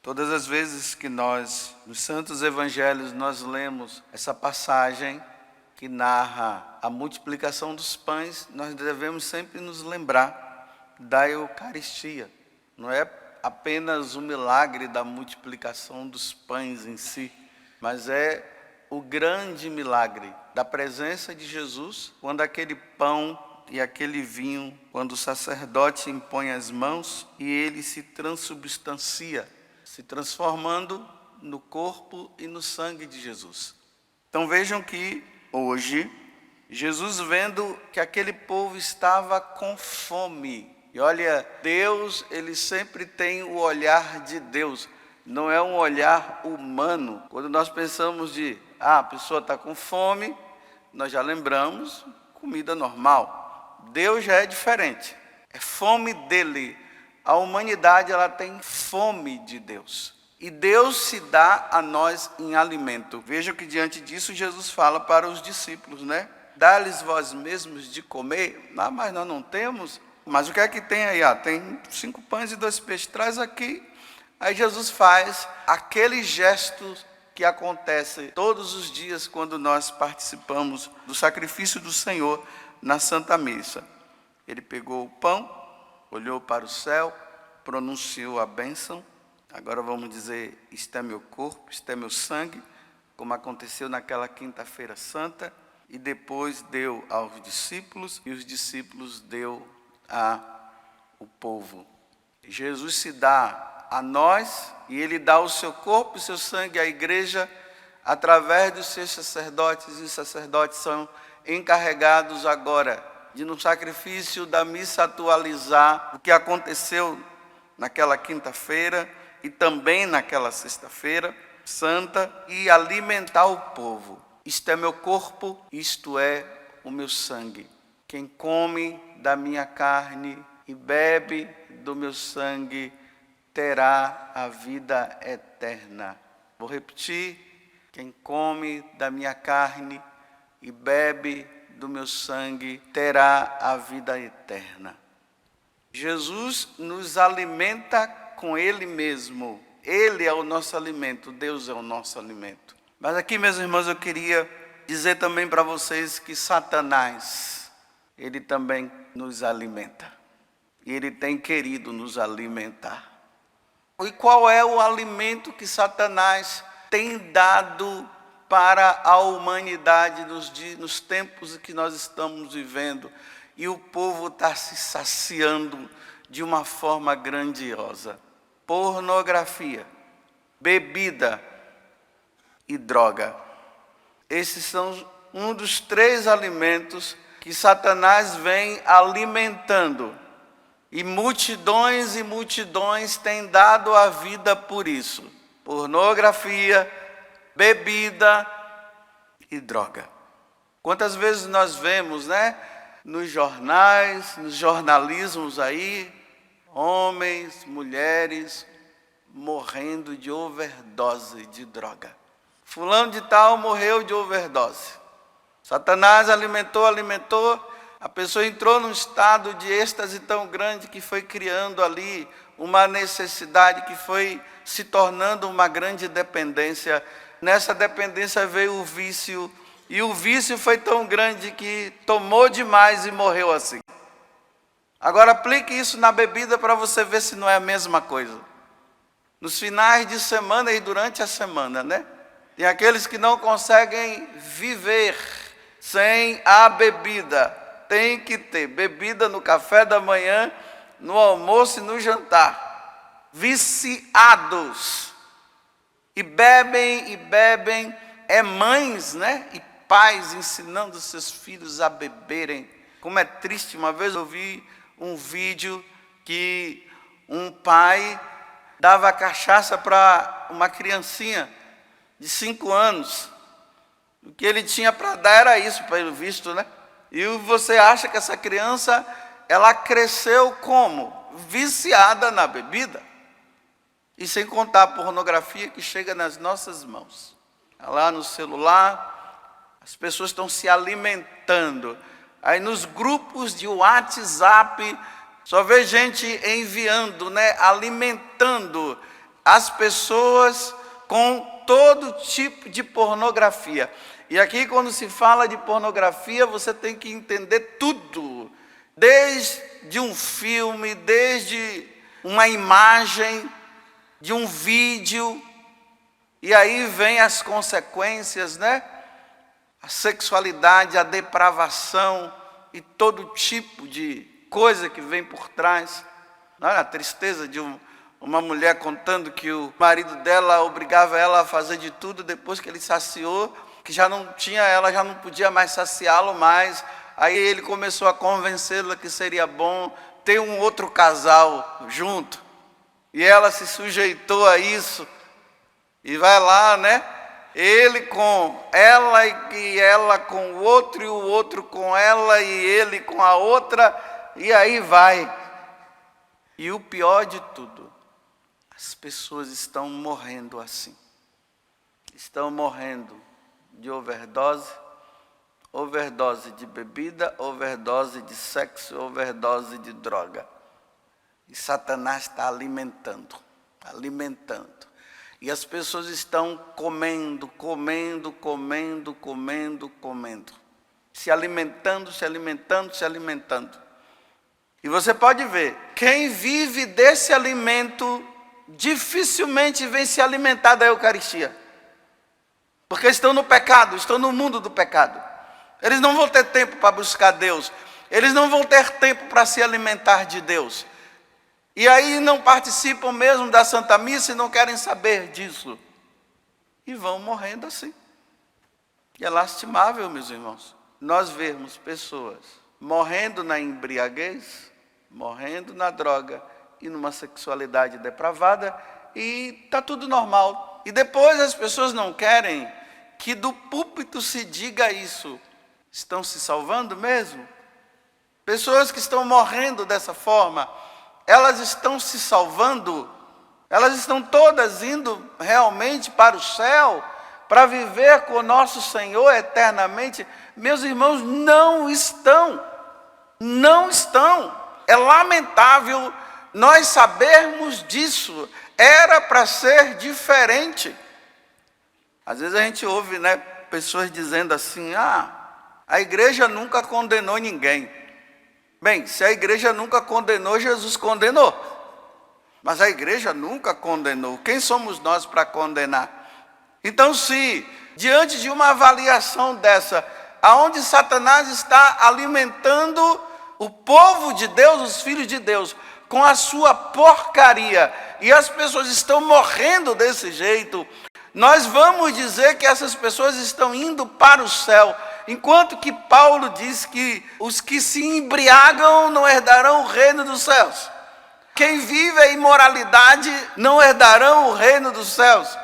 Todas as vezes que nós, nos Santos Evangelhos, nós lemos essa passagem que narra a multiplicação dos pães, nós devemos sempre nos lembrar da Eucaristia. Não é apenas o milagre da multiplicação dos pães em si, mas é o grande milagre da presença de Jesus, quando aquele pão e aquele vinho, quando o sacerdote impõe as mãos e ele se transubstancia, se transformando no corpo e no sangue de Jesus. Então vejam que hoje, Jesus vendo que aquele povo estava com fome, e olha, Deus, ele sempre tem o olhar de Deus, não é um olhar humano. Quando nós pensamos a pessoa está com fome, nós já lembramos, comida normal. Deus já é diferente, é fome dele. A humanidade, ela tem fome de Deus. E Deus se dá a nós em alimento. Vejam que diante disso Jesus fala para os discípulos, né? Dá-lhes vós mesmos de comer. Mas nós não temos. Mas o que é que tem aí? Tem 5 pães e 2 peixes. Traz aqui. Aí Jesus faz aquele gesto que acontece todos os dias quando nós participamos do sacrifício do Senhor na Santa Missa. Ele pegou o pão, olhou para o céu, pronunciou a bênção. Agora vamos dizer, isto é meu corpo, isto é meu sangue, como aconteceu naquela quinta-feira santa. E depois deu aos discípulos, e os discípulos deu ao povo. Jesus se dá a nós, e ele dá o seu corpo e o seu sangue à igreja, através dos seus sacerdotes, e os sacerdotes são encarregados agora de no sacrifício da missa atualizar o que aconteceu naquela quinta-feira e também naquela sexta-feira santa e alimentar o povo. Isto é meu corpo, isto é o meu sangue. Quem come da minha carne e bebe do meu sangue terá a vida eterna. Vou repetir, quem come da minha carne e bebe do meu sangue terá a vida eterna. Jesus nos alimenta com Ele mesmo. Ele é o nosso alimento, Deus é o nosso alimento. Mas aqui, meus irmãos, eu queria dizer também para vocês que Satanás, ele também nos alimenta. E ele tem querido nos alimentar. E qual é o alimento que Satanás tem dado para a humanidade nos tempos que nós estamos vivendo? E o povo está se saciando de uma forma grandiosa. Pornografia, bebida e droga. Esses são um dos 3 alimentos que Satanás vem alimentando. E multidões têm dado a vida por isso. Pornografia, bebida e droga. Quantas vezes nós vemos, nos jornais, nos jornalismos aí, homens, mulheres morrendo de overdose de droga. Fulano de tal morreu de overdose. Satanás alimentou, a pessoa entrou num estado de êxtase tão grande que foi criando ali uma necessidade que foi se tornando uma grande dependência. Nessa dependência veio o vício, e o vício foi tão grande que tomou demais e morreu assim. Agora aplique isso na bebida para você ver se não é a mesma coisa. Nos finais de semana e durante a semana, tem aqueles que não conseguem viver sem a bebida. Tem que ter bebida no café da manhã, no almoço e no jantar. Viciados. E bebem. É mães, e pais ensinando seus filhos a beberem. Como é triste. Uma vez eu vi um vídeo que um pai dava cachaça para uma criancinha de 5 anos. O que ele tinha para dar era isso, pelo visto, E você acha que essa criança, ela cresceu como? Viciada na bebida. E sem contar a pornografia que chega nas nossas mãos. Lá no celular, as pessoas estão se alimentando. Aí nos grupos de WhatsApp, só vê gente enviando, alimentando as pessoas com todo tipo de pornografia. E aqui, quando se fala de pornografia, você tem que entender tudo, desde um filme, desde uma imagem, de um vídeo, e aí vem as consequências, né? A sexualidade, a depravação e todo tipo de coisa que vem por trás. A tristeza de uma mulher contando que o marido dela obrigava ela a fazer de tudo depois que ele saciou, que já não tinha, ela já não podia mais saciá-lo mais. Aí ele começou a convencê-la que seria bom ter um outro casal junto. E ela se sujeitou a isso. E vai lá, né? Ele com ela e ela com o outro, e o outro com ela e ele com a outra, e aí vai. E o pior de tudo, as pessoas estão morrendo assim. Estão morrendo de overdose, overdose de bebida, overdose de sexo, overdose de droga. E Satanás está alimentando. E as pessoas estão comendo. Se alimentando. E você pode ver, quem vive desse alimento, dificilmente vem se alimentar da Eucaristia. Porque estão no pecado, estão no mundo do pecado. Eles não vão ter tempo para buscar Deus. Eles não vão ter tempo para se alimentar de Deus. E aí não participam mesmo da Santa Missa e não querem saber disso. E vão morrendo assim. E é lastimável, meus irmãos, nós vermos pessoas morrendo na embriaguez, morrendo na droga e numa sexualidade depravada, e está tudo normal. E depois as pessoas não querem que do púlpito se diga isso. Estão se salvando mesmo? Pessoas que estão morrendo dessa forma, elas estão se salvando? Elas estão todas indo realmente para o céu, para viver com o nosso Senhor eternamente? Meus irmãos, não estão. Não estão. É lamentável nós sabermos disso. Era para ser diferente. Às vezes a gente ouve, né, pessoas dizendo assim: a igreja nunca condenou ninguém. Bem, se a igreja nunca condenou, Jesus condenou. Mas a igreja nunca condenou. Quem somos nós para condenar? Então, se diante de uma avaliação dessa, aonde Satanás está alimentando o povo de Deus, os filhos de Deus, com a sua porcaria, e as pessoas estão morrendo desse jeito, nós vamos dizer que essas pessoas estão indo para o céu, enquanto que Paulo diz que os que se embriagam não herdarão o reino dos céus. Quem vive a imoralidade não herdarão o reino dos céus.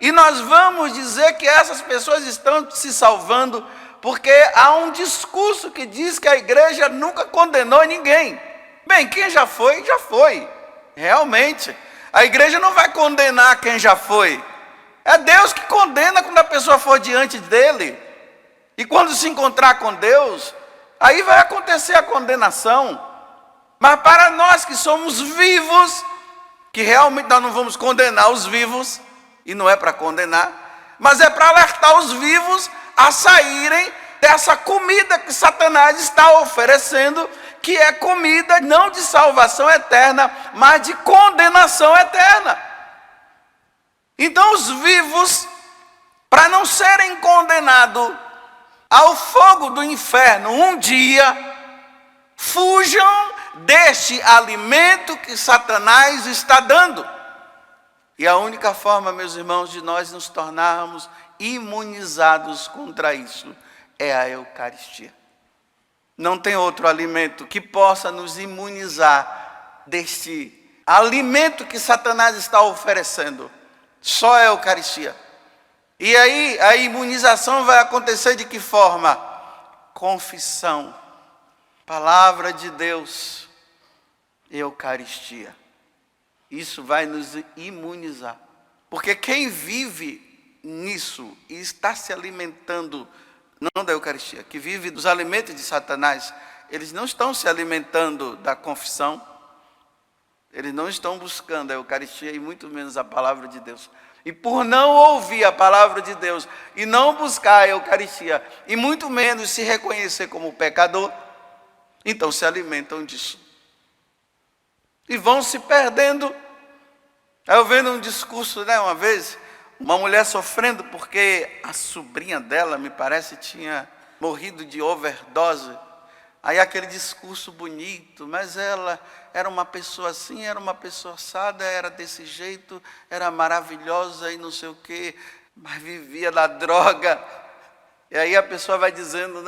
E nós vamos dizer que essas pessoas estão se salvando, porque há um discurso que diz que a igreja nunca condenou ninguém. Bem, quem já foi, já foi. Realmente, a igreja não vai condenar quem já foi. É Deus que condena quando a pessoa for diante dele. E quando se encontrar com Deus, aí vai acontecer a condenação. Mas para nós que somos vivos, que realmente nós não vamos condenar os vivos, e não é para condenar, mas é para alertar os vivos a saírem dessa comida que Satanás está oferecendo, que é comida não de salvação eterna, mas de condenação eterna. Então os vivos, para não serem condenados ao fogo do inferno um dia, fujam deste alimento que Satanás está dando. E a única forma, meus irmãos, de nós nos tornarmos imunizados contra isso é a Eucaristia. Não tem outro alimento que possa nos imunizar deste alimento que Satanás está oferecendo. Só a Eucaristia. E aí a imunização vai acontecer de que forma? Confissão, palavra de Deus, Eucaristia. Isso vai nos imunizar. Porque quem vive nisso e está se alimentando, não da Eucaristia, que vive dos alimentos de Satanás, eles não estão se alimentando da confissão, Eles não estão buscando a Eucaristia e muito menos a palavra de Deus. E por não ouvir a palavra de Deus e não buscar a Eucaristia e muito menos se reconhecer como pecador, então se alimentam disso. E vão se perdendo. Eu vendo um discurso, uma vez, uma mulher sofrendo porque a sobrinha dela, me parece, tinha morrido de overdose. Aí aquele discurso bonito, mas ela era uma pessoa assim, era uma pessoa assada, era desse jeito, era maravilhosa e não sei o quê, mas vivia na droga. E aí a pessoa vai dizendo,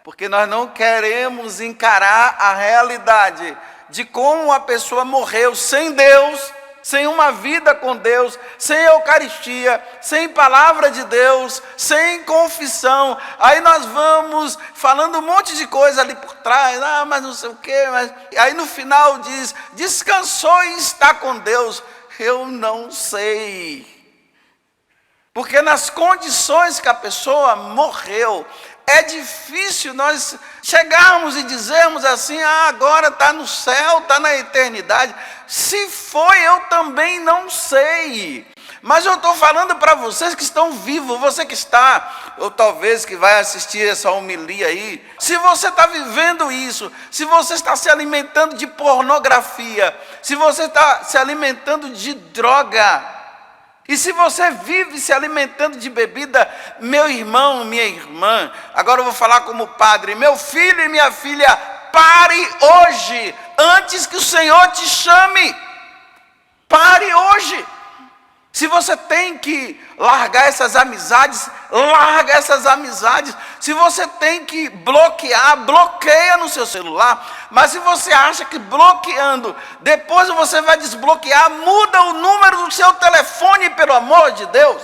porque nós não queremos encarar a realidade de como a pessoa morreu sem Deus, sem uma vida com Deus, sem Eucaristia, sem palavra de Deus, sem confissão. Aí nós vamos falando um monte de coisa ali por trás, mas não sei o quê. Aí no final diz, descansou e está com Deus. Eu não sei. Porque nas condições que a pessoa morreu, é difícil nós chegarmos e dizermos assim, agora está no céu, está na eternidade. Se foi, eu também não sei. Mas eu estou falando para vocês que estão vivos, você que está, ou talvez que vai assistir essa homilia aí, se você está vivendo isso, se você está se alimentando de pornografia, se você está se alimentando de droga, e se você vive se alimentando de bebida, meu irmão, minha irmã, agora eu vou falar como padre, meu filho e minha filha, pare hoje, antes que o Senhor te chame. Pare hoje. Se você tem que largar essas amizades, larga essas amizades. Se você tem que bloquear, bloqueia no seu celular. Mas se você acha que bloqueando, depois você vai desbloquear, muda o número do seu telefone, pelo amor de Deus.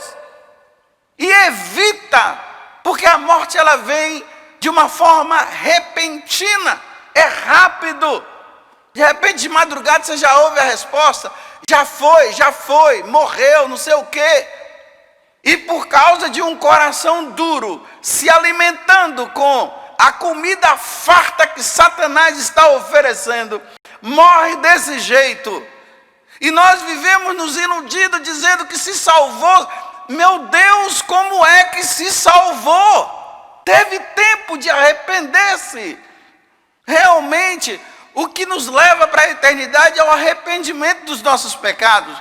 E evita, porque a morte ela vem de uma forma repentina, é rápido. De repente, de madrugada, você já ouve a resposta. Já foi, morreu, não sei o quê. E por causa de um coração duro, se alimentando com a comida farta que Satanás está oferecendo, morre desse jeito. E nós vivemos nos iludidos, dizendo que se salvou. Meu Deus, como é que se salvou? Teve tempo de arrepender-se. Realmente, o que nos leva para a eternidade é o arrependimento dos nossos pecados.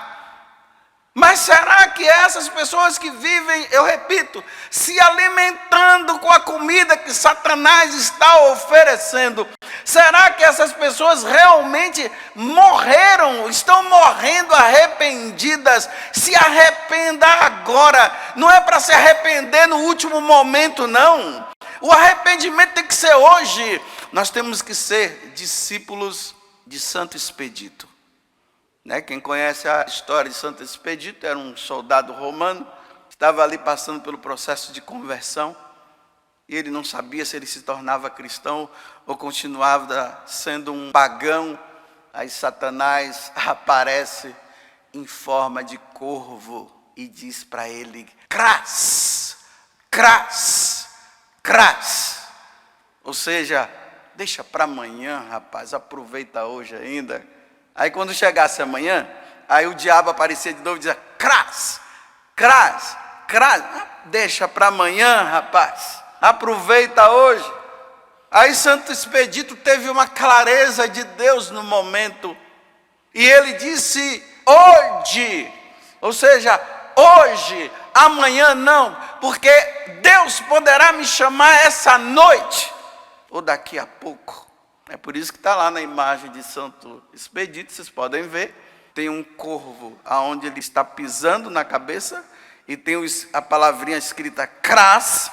Mas será que essas pessoas que vivem, eu repito, se alimentando com a comida que Satanás está oferecendo, será que essas pessoas realmente morreram, estão morrendo arrependidas? Se arrependa agora, não é para se arrepender no último momento, não. O arrependimento tem que ser hoje. Nós temos que ser discípulos de Santo Expedito. Quem conhece a história de Santo Expedito, era um soldado romano, estava ali passando pelo processo de conversão, e ele não sabia se ele se tornava cristão ou continuava sendo um pagão. Aí Satanás aparece em forma de corvo e diz para ele, cras, cras, cras. Ou seja, deixa para amanhã, rapaz, aproveita hoje ainda. Aí quando chegasse amanhã, aí o diabo aparecia de novo e dizia, cras, cras, cras. Deixa para amanhã, rapaz, aproveita hoje. Aí Santo Expedito teve uma clareza de Deus no momento. E ele disse, hoje, ou seja, hoje, amanhã não, porque Deus poderá me chamar essa noite, ou daqui a pouco. É por isso que está lá na imagem de Santo Expedito, vocês podem ver, tem um corvo aonde ele está pisando na cabeça, e tem a palavrinha escrita cras,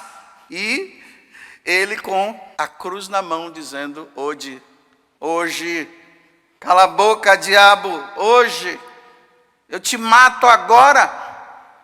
e ele com a cruz na mão dizendo, hoje, cala a boca, diabo, hoje, eu te mato agora,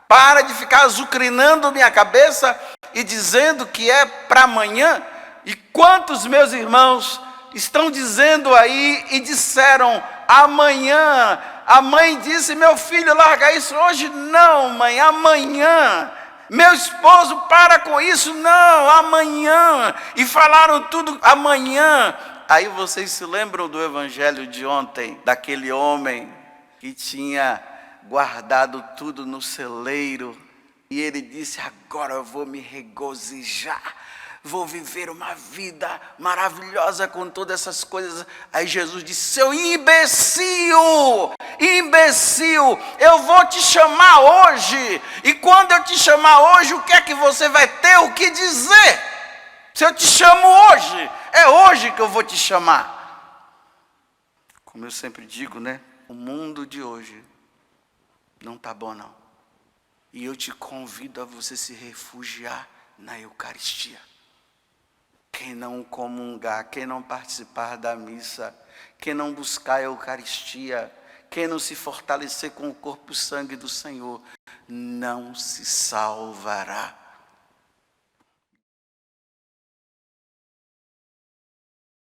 para de ficar azucrinando minha cabeça e dizendo que é para amanhã. E quantos meus irmãos estão dizendo aí e disseram amanhã? A mãe disse, meu filho, larga isso hoje. Não, mãe, amanhã. Meu esposo, para com isso. Não, amanhã. E falaram tudo amanhã. Aí vocês se lembram do evangelho de ontem, daquele homem que tinha guardado tudo no celeiro, e ele disse: agora eu vou me regozijar, vou viver uma vida maravilhosa com todas essas coisas. Aí Jesus disse: seu imbecil, eu vou te chamar hoje, e quando eu te chamar hoje, o que é que você vai ter o que dizer? Se eu te chamo hoje, é hoje que eu vou te chamar. Como eu sempre digo, né? O mundo de hoje não está bom, não. E eu te convido a você se refugiar na Eucaristia. Quem não comungar, quem não participar da missa, quem não buscar a Eucaristia, quem não se fortalecer com o corpo e sangue do Senhor, não se salvará.